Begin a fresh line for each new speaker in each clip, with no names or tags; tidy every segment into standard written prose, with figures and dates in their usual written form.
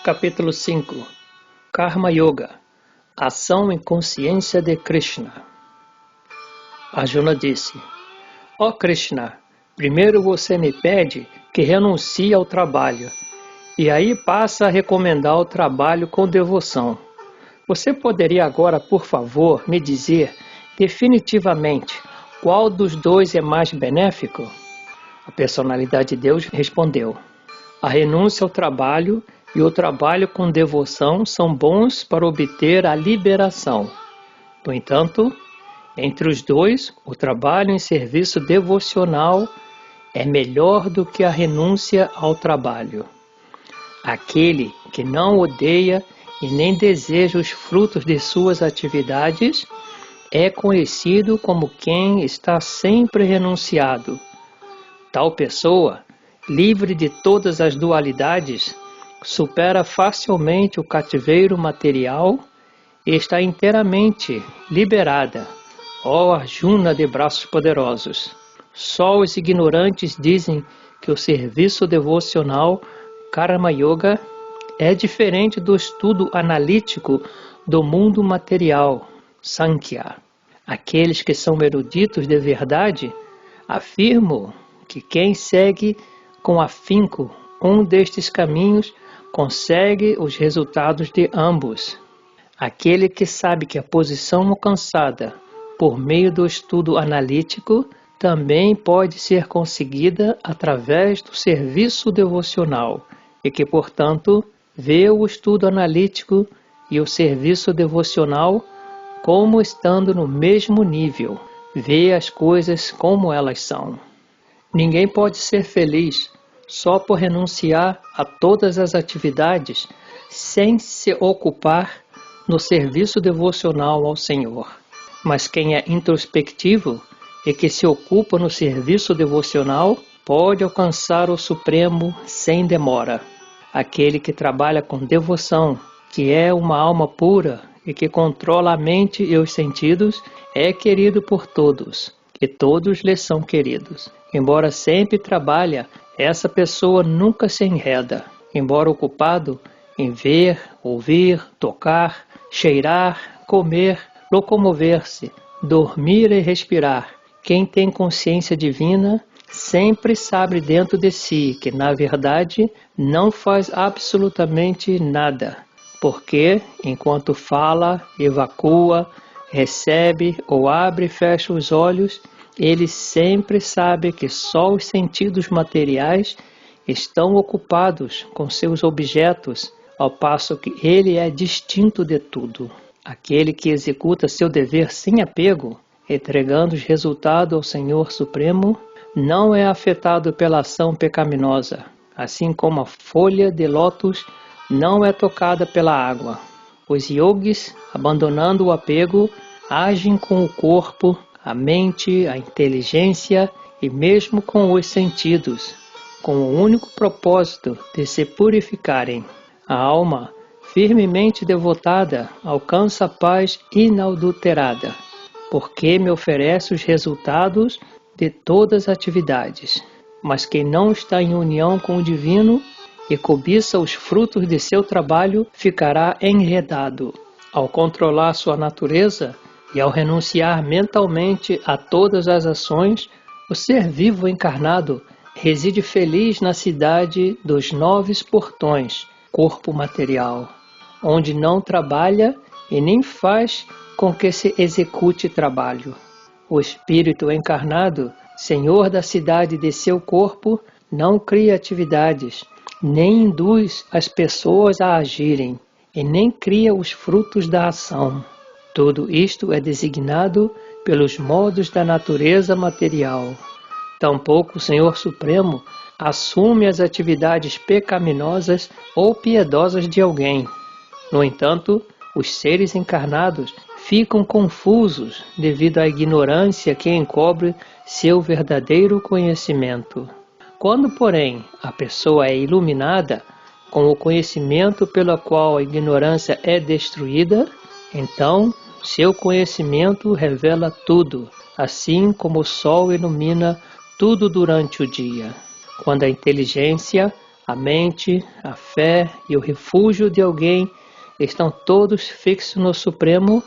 Capítulo 5 Karma Yoga Ação em consciência de Krishna. Arjuna disse: Ó Krishna, primeiro você me pede que renuncie ao trabalho, e aí passa a recomendar o trabalho com devoção. Você poderia agora, por favor, me dizer definitivamente qual dos dois é mais benéfico? A personalidade de Deus respondeu: a renúncia ao trabalho e o trabalho com devoção são bons para obter a liberação. No entanto, entre os dois, o trabalho em serviço devocional é melhor do que a renúncia ao trabalho. Aquele que não odeia e nem deseja os frutos de suas atividades é conhecido como quem está sempre renunciado. Tal pessoa, livre de todas as dualidades, supera facilmente o cativeiro material e está inteiramente liberada, ó Arjuna de braços poderosos. Só os ignorantes dizem que o serviço devocional Karma Yoga é diferente do estudo analítico do mundo material, Sankhya. Aqueles que são eruditos de verdade afirmam que quem segue com afinco um destes caminhos consegue os resultados de ambos. Aquele que sabe que a posição alcançada por meio do estudo analítico também pode ser conseguida através do serviço devocional e que, portanto, vê o estudo analítico e o serviço devocional como estando no mesmo nível, vê as coisas como elas são. Ninguém pode ser feliz só por renunciar a todas as atividades sem se ocupar no serviço devocional ao Senhor. Mas quem é introspectivo e que se ocupa no serviço devocional pode alcançar o Supremo sem demora. Aquele que trabalha com devoção, que é uma alma pura e que controla a mente e os sentidos, é querido por todos, e todos lhe são queridos. Embora sempre trabalhe, essa pessoa nunca se enreda, embora ocupado em ver, ouvir, tocar, cheirar, comer, locomover-se, dormir e respirar. Quem tem consciência divina sempre sabe dentro de si que, na verdade, não faz absolutamente nada, porque, enquanto fala, evacua, recebe ou abre e fecha os olhos, ele sempre sabe que só os sentidos materiais estão ocupados com seus objetos, ao passo que ele é distinto de tudo. Aquele que executa seu dever sem apego, entregando os resultados ao Senhor Supremo, não é afetado pela ação pecaminosa, assim como a folha de lótus não é tocada pela água. Os yogis, abandonando o apego, agem com o corpo, a mente, a inteligência e mesmo com os sentidos, com o único propósito de se purificarem. A alma, firmemente devotada, alcança a paz inadulterada, porque me oferece os resultados de todas as atividades. Mas quem não está em união com o divino e cobiça os frutos de seu trabalho, ficará enredado. Ao controlar sua natureza e ao renunciar mentalmente a todas as ações, o ser vivo encarnado reside feliz na cidade dos 9 portões, corpo material, onde não trabalha e nem faz com que se execute trabalho. O espírito encarnado, senhor da cidade de seu corpo, não cria atividades, nem induz as pessoas a agirem, e nem cria os frutos da ação. Tudo isto é designado pelos modos da natureza material. Tampouco o Senhor Supremo assume as atividades pecaminosas ou piedosas de alguém. No entanto, os seres encarnados ficam confusos devido à ignorância que encobre seu verdadeiro conhecimento. Quando, porém, a pessoa é iluminada com o conhecimento pelo qual a ignorância é destruída, então seu conhecimento revela tudo, assim como o sol ilumina tudo durante o dia. Quando a inteligência, a mente, a fé e o refúgio de alguém estão todos fixos no Supremo,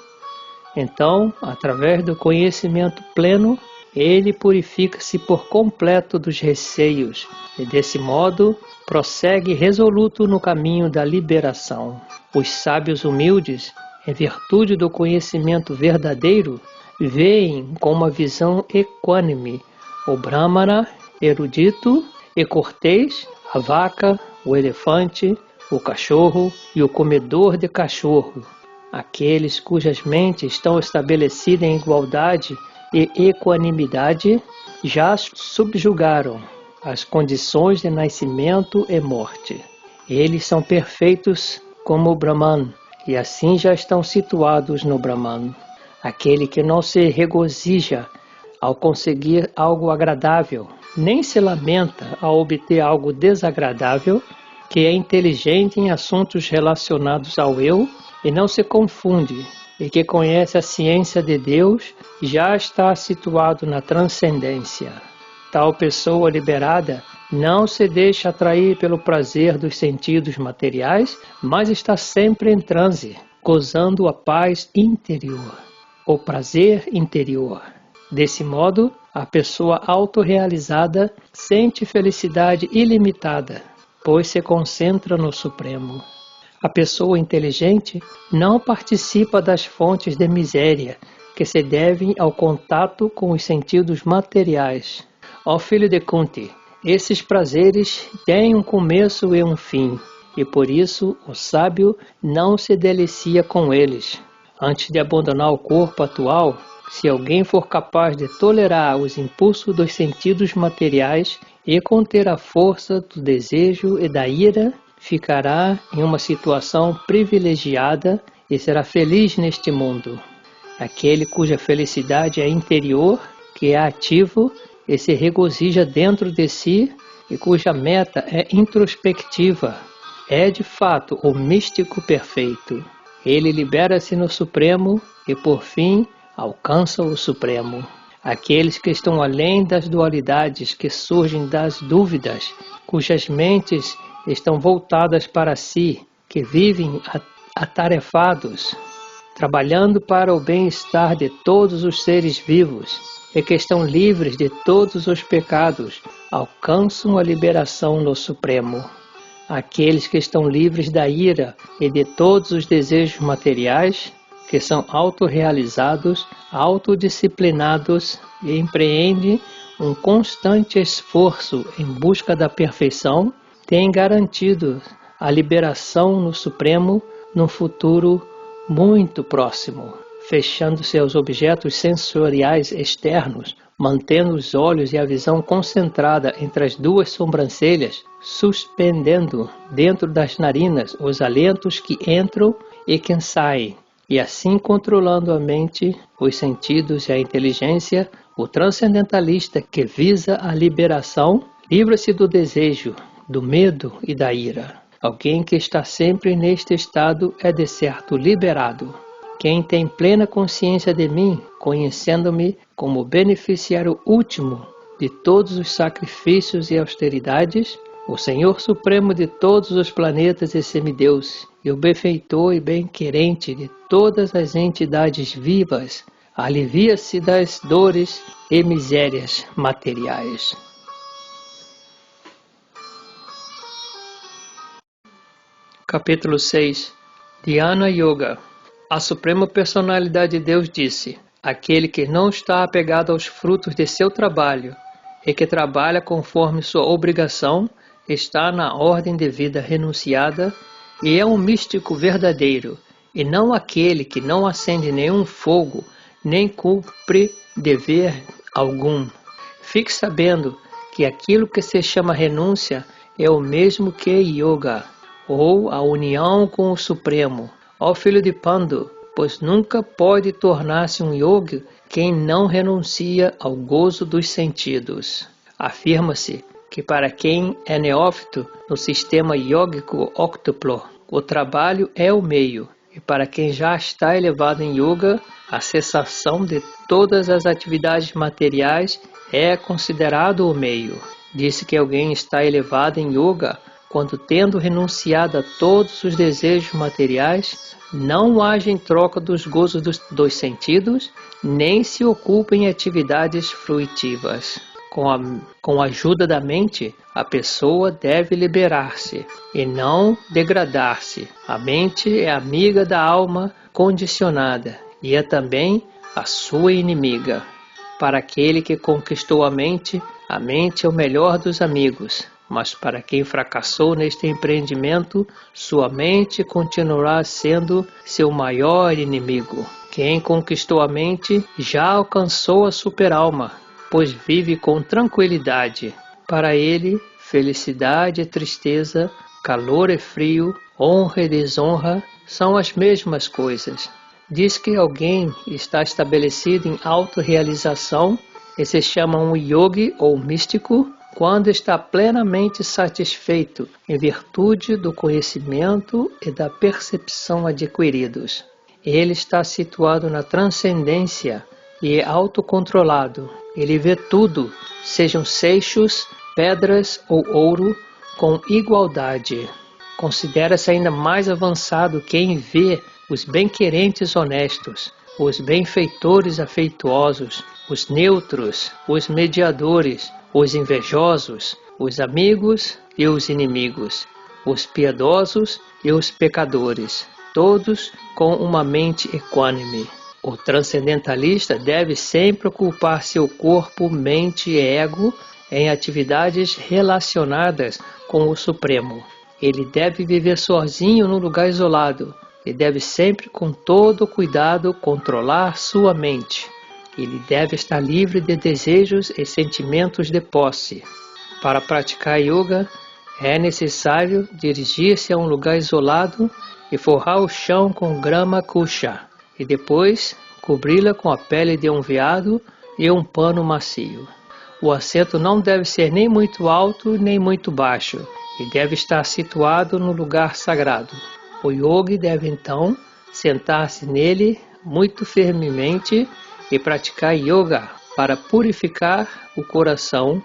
então, através do conhecimento pleno, ele purifica-se por completo dos receios e, desse modo, prossegue resoluto no caminho da liberação. Os sábios humildes, em virtude do conhecimento verdadeiro, veem com uma visão equânime o Brahmana erudito e cortês, a vaca, o elefante, o cachorro e o comedor de cachorro. Aqueles cujas mentes estão estabelecidas em igualdade e equanimidade já subjugaram as condições de nascimento e morte. Eles são perfeitos como o Brahman e assim já estão situados no Brahman. Aquele que não se regozija ao conseguir algo agradável, nem se lamenta ao obter algo desagradável, que é inteligente em assuntos relacionados ao eu e não se confunde, e que conhece a ciência de Deus, já está situado na transcendência. Tal pessoa liberada não se deixa atrair pelo prazer dos sentidos materiais, mas está sempre em transe, gozando a paz interior, o prazer interior. Desse modo, a pessoa autorrealizada sente felicidade ilimitada, pois se concentra no Supremo. A pessoa inteligente não participa das fontes de miséria que se devem ao contato com os sentidos materiais. Ó filho de Kunti, esses prazeres têm um começo e um fim, e por isso o sábio não se delicia com eles. Antes de abandonar o corpo atual, se alguém for capaz de tolerar os impulsos dos sentidos materiais e conter a força do desejo e da ira, ficará em uma situação privilegiada e será feliz neste mundo. Aquele cuja felicidade é interior, que é ativo e se regozija dentro de si e cuja meta é introspectiva, é de fato o místico perfeito. Ele libera-se no Supremo e, por fim, alcança o Supremo. Aqueles que estão além das dualidades que surgem das dúvidas, cujas mentes estão voltadas para si, que vivem atarefados, trabalhando para o bem-estar de todos os seres vivos, e que estão livres de todos os pecados, alcançam a liberação no Supremo. Aqueles que estão livres da ira e de todos os desejos materiais, que são autorrealizados, autodisciplinados e empreendem um constante esforço em busca da perfeição, têm garantido a liberação no Supremo num futuro muito próximo, fechando seus objetos sensoriais externos, mantendo os olhos e a visão concentrada entre as duas sobrancelhas, suspendendo dentro das narinas os alentos que entram e que saem, e assim controlando a mente, os sentidos e a inteligência. O transcendentalista que visa a liberação livra-se do desejo, do medo e da ira. Alguém que está sempre neste estado é de certo liberado. Quem tem plena consciência de mim, conhecendo-me como beneficiário último de todos os sacrifícios e austeridades, o Senhor Supremo de todos os planetas e semideuses, e o benfeitor e bem-querente de todas as entidades vivas, alivia-se das dores e misérias materiais. Capítulo 6. Dhyana Yoga. A Suprema Personalidade de Deus disse: aquele que não está apegado aos frutos de seu trabalho e que trabalha conforme sua obrigação está na ordem de vida renunciada e é um místico verdadeiro, e não aquele que não acende nenhum fogo nem cumpre dever algum. Fique sabendo que aquilo que se chama renúncia é o mesmo que yoga, ou a união com o Supremo. Ó filho de Pandu, pois nunca pode tornar-se um yogi quem não renuncia ao gozo dos sentidos. Afirma-se que para quem é neófito no sistema yógico óctuplo, o trabalho é o meio, e para quem já está elevado em yoga, a cessação de todas as atividades materiais é considerado o meio. Disse que alguém está elevado em yoga quando tendo renunciado a todos os desejos materiais, não age em troca dos gozos dos sentidos, nem se ocupa em atividades fruitivas. Com a ajuda da mente, a pessoa deve liberar-se e não degradar-se. A mente é amiga da alma condicionada e é também a sua inimiga. Para aquele que conquistou a mente é o melhor dos amigos. Mas para quem fracassou neste empreendimento, sua mente continuará sendo seu maior inimigo. Quem conquistou a mente já alcançou a super-alma, pois vive com tranquilidade. Para ele, felicidade e tristeza, calor e frio, honra e desonra são as mesmas coisas. Diz que alguém está estabelecido em autorrealização e se chama um yogi ou místico quando está plenamente satisfeito em virtude do conhecimento e da percepção adquiridos. Ele está situado na transcendência e é autocontrolado. Ele vê tudo, sejam seixos, pedras ou ouro, com igualdade. Considera-se ainda mais avançado quem vê os bem-querentes honestos, os benfeitores afeituosos, os neutros, os mediadores, os invejosos, os amigos e os inimigos, os piedosos e os pecadores, todos com uma mente equânime. O transcendentalista deve sempre ocupar seu corpo, mente e ego em atividades relacionadas com o Supremo. Ele deve viver sozinho num lugar isolado e deve sempre, com todo cuidado, controlar sua mente. Ele deve estar livre de desejos e sentimentos de posse. Para praticar yoga, é necessário dirigir-se a um lugar isolado e forrar o chão com grama kusha, e depois cobri-la com a pele de um veado e um pano macio. O assento não deve ser nem muito alto nem muito baixo, e deve estar situado no lugar sagrado. O yogi deve então sentar-se nele muito firmemente e praticar yoga para purificar o coração,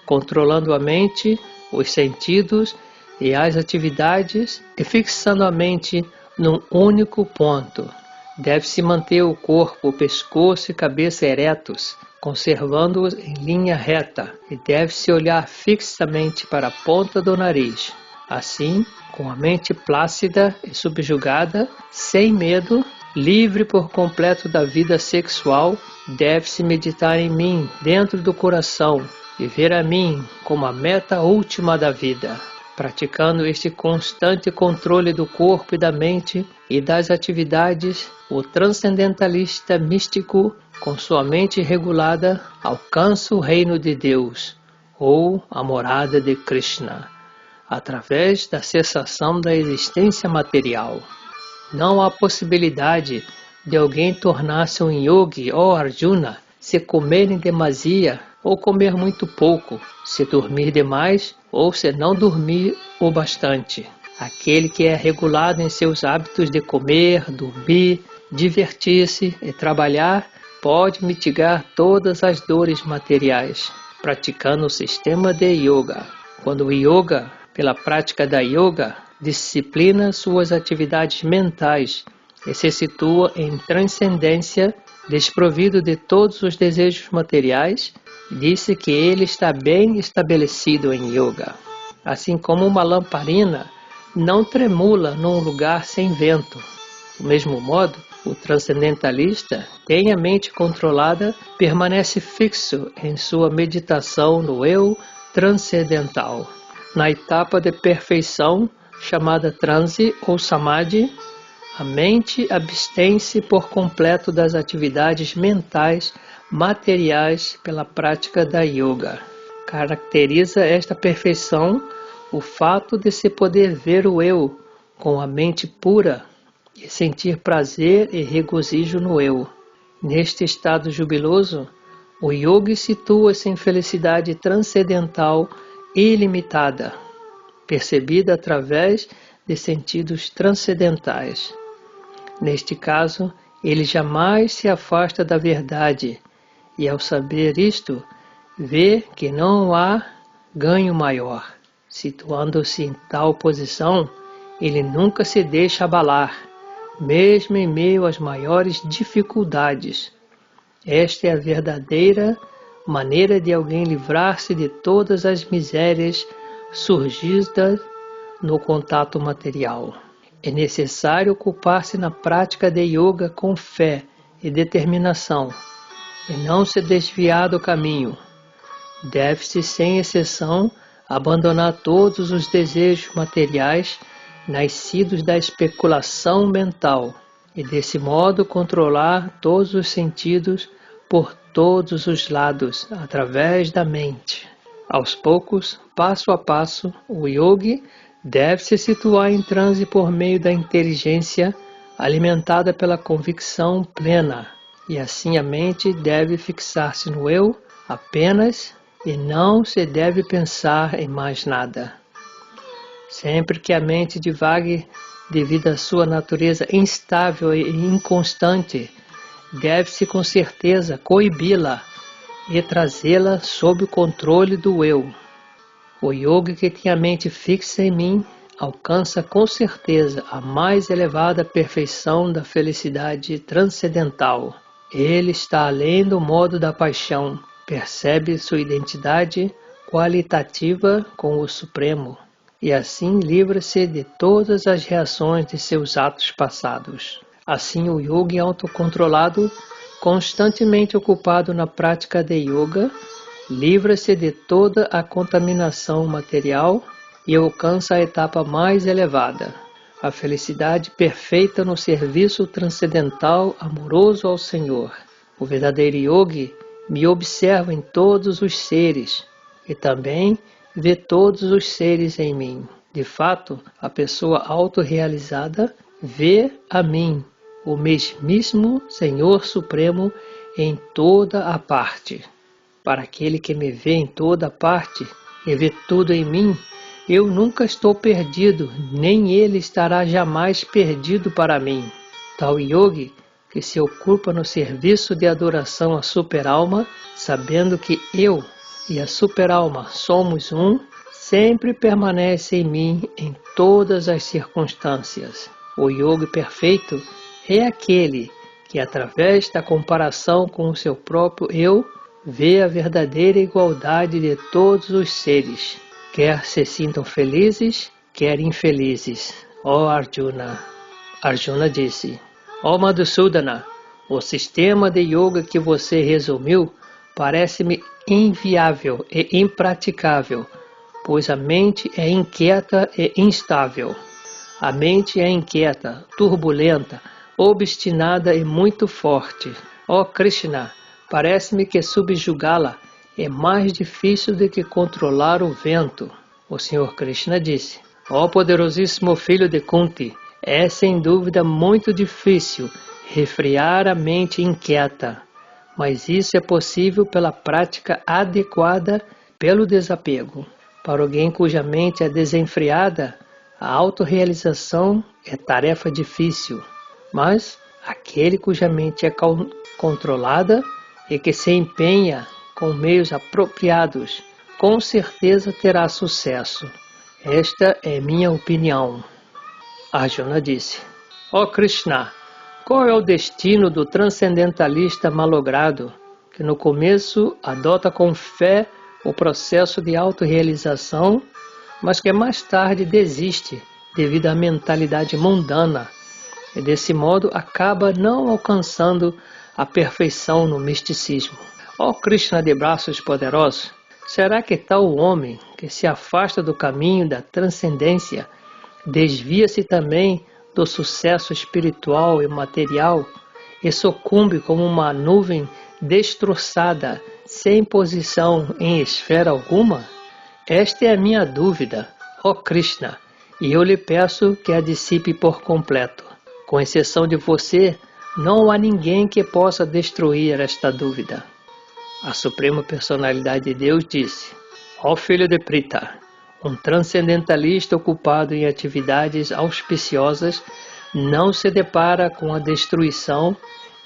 controlando a mente, os sentidos e as atividades e fixando a mente num único ponto. Deve-se manter o corpo, o pescoço e cabeça eretos, conservando-os em linha reta, e deve-se olhar fixamente para a ponta do nariz. Assim, com a mente plácida e subjugada, sem medo, livre por completo da vida sexual, deve-se meditar em mim, dentro do coração, e ver a mim como a meta última da vida. Praticando este constante controle do corpo e da mente e das atividades, o transcendentalista místico, com sua mente regulada, alcança o reino de Deus, ou a morada de Krishna, através da cessação da existência material. Não há possibilidade de alguém tornar-se um yogi ou Arjuna se comer em demasia ou comer muito pouco, se dormir demais ou se não dormir o bastante. Aquele que é regulado em seus hábitos de comer, dormir, divertir-se e trabalhar pode mitigar todas as dores materiais, praticando o sistema de yoga. Quando o yoga, pela prática da yoga, disciplina suas atividades mentais e se situa em transcendência, desprovido de todos os desejos materiais, disse que ele está bem estabelecido em yoga. Assim como uma lamparina não tremula num lugar sem vento. Do mesmo modo, o transcendentalista tem a mente controlada, permanece fixo em sua meditação no eu transcendental. Na etapa de perfeição, chamada transe ou samadhi, a mente abstém-se por completo das atividades mentais materiais pela prática da yoga. Caracteriza esta perfeição o fato de se poder ver o eu com a mente pura e sentir prazer e regozijo no eu. Neste estado jubiloso, o yogi situa-se em felicidade transcendental ilimitada, percebida através de sentidos transcendentais. Neste caso, ele jamais se afasta da verdade e, ao saber isto, vê que não há ganho maior. Situando-se em tal posição, ele nunca se deixa abalar, mesmo em meio às maiores dificuldades. Esta é a verdadeira maneira de alguém livrar-se de todas as misérias surgidas no contato material. É necessário ocupar-se na prática de yoga com fé e determinação, e não se desviar do caminho. Deve-se, sem exceção, abandonar todos os desejos materiais nascidos da especulação mental e, desse modo, controlar todos os sentidos por todos os lados, através da mente. Aos poucos, passo a passo, o yogi deve se situar em transe por meio da inteligência alimentada pela convicção plena, e assim a mente deve fixar-se no eu apenas e não se deve pensar em mais nada. Sempre que a mente divague devido à sua natureza instável e inconstante, deve-se com certeza coibi-la e trazê-la sob o controle do eu. O yogi que tem a mente fixa em mim alcança com certeza a mais elevada perfeição da felicidade transcendental. Ele está além do modo da paixão, percebe sua identidade qualitativa com o Supremo e assim livra-se de todas as reações de seus atos passados. Assim, o yogi autocontrolado, constantemente ocupado na prática de yoga, livra-se de toda a contaminação material e alcança a etapa mais elevada, a felicidade perfeita no serviço transcendental amoroso ao Senhor. O verdadeiro yogi me observa em todos os seres e também vê todos os seres em mim. De fato, a pessoa autorrealizada vê a mim, o mesmíssimo Senhor Supremo, em toda a parte. Para aquele que me vê em toda a parte e vê tudo em mim, eu nunca estou perdido, nem ele estará jamais perdido para mim. Tal yogi que se ocupa no serviço de adoração à super-alma, sabendo que eu e a super-alma somos um, sempre permanece em mim em todas as circunstâncias. O yogi perfeito é aquele que, através da comparação com o seu próprio eu, vê a verdadeira igualdade de todos os seres, quer se sintam felizes, quer infelizes. Ó Arjuna! Arjuna disse: Ó Madhusudana, o sistema de yoga que você resumiu parece-me inviável e impraticável, pois a mente é inquieta e instável. A mente é inquieta, turbulenta, obstinada e muito forte. Ó Krishna, parece-me que subjugá-la é mais difícil do que controlar o vento. O Senhor Krishna disse: Ó poderosíssimo filho de Kunti, é sem dúvida muito difícil refrear a mente inquieta, mas isso é possível pela prática adequada pelo desapego. Para alguém cuja mente é desenfreada, a autorrealização é tarefa difícil, mas aquele cuja mente é controlada e que se empenha com meios apropriados, com certeza terá sucesso. Esta é minha opinião. Arjuna disse: Ó Krishna, qual é o destino do transcendentalista malogrado que no começo adota com fé o processo de autorrealização, mas que mais tarde desiste devido à mentalidade mundana e desse modo acaba não alcançando a perfeição no misticismo? Ó Krishna de braços poderosos, será que tal homem que se afasta do caminho da transcendência desvia-se também do sucesso espiritual e material e sucumbe como uma nuvem destroçada, sem posição em esfera alguma? Esta é a minha dúvida, ó Krishna, e eu lhe peço que a dissipe por completo. Com exceção de você, não há ninguém que possa destruir esta dúvida. A Suprema Personalidade de Deus disse: Ó filho de Prita, um transcendentalista ocupado em atividades auspiciosas não se depara com a destruição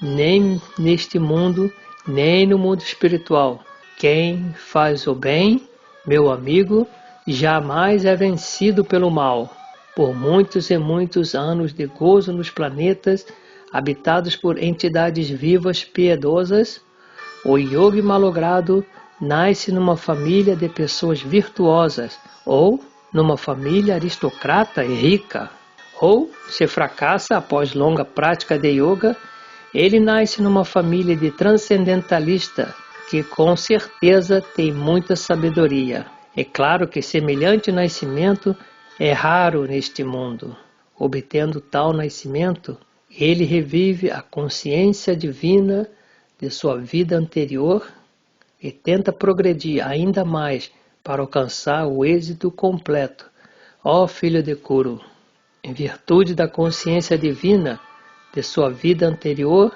nem neste mundo, nem no mundo espiritual. Quem faz o bem, meu amigo, jamais é vencido pelo mal. Por muitos e muitos anos de gozo nos planetas habitados por entidades vivas piedosas, o yogi malogrado nasce numa família de pessoas virtuosas ou numa família aristocrata e rica. Ou, se fracassa após longa prática de yoga, ele nasce numa família de transcendentalista que com certeza tem muita sabedoria. É claro que semelhante nascimento é raro neste mundo. Obtendo tal nascimento, ele revive a consciência divina de sua vida anterior e tenta progredir ainda mais para alcançar o êxito completo. Ó filho de Kuru, em virtude da consciência divina de sua vida anterior,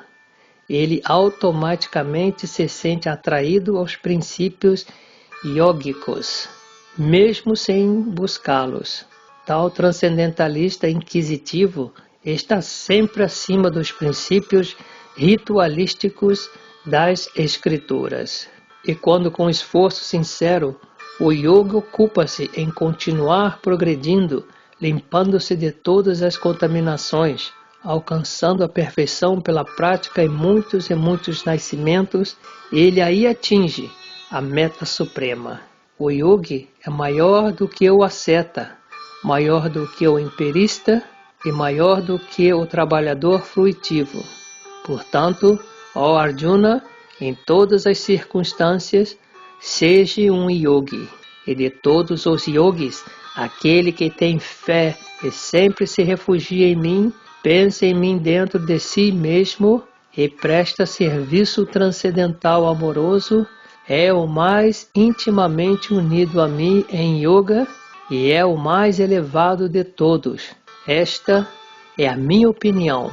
ele automaticamente se sente atraído aos princípios yógicos, mesmo sem buscá-los. Tal transcendentalista inquisitivo está sempre acima dos princípios ritualísticos das escrituras. E quando com esforço sincero o yoga ocupa-se em continuar progredindo, limpando-se de todas as contaminações, alcançando a perfeição pela prática em muitos e muitos nascimentos, ele aí atinge a meta suprema. O yogi é maior do que o asceta, maior do que o empirista e maior do que o trabalhador fruitivo. Portanto, ó Arjuna, em todas as circunstâncias, seja um yogi. E de todos os yogis, aquele que tem fé e sempre se refugia em mim, pensa em mim dentro de si mesmo e presta serviço transcendental amoroso, é o mais intimamente unido a mim em yoga e é o mais elevado de todos. Esta é a minha opinião.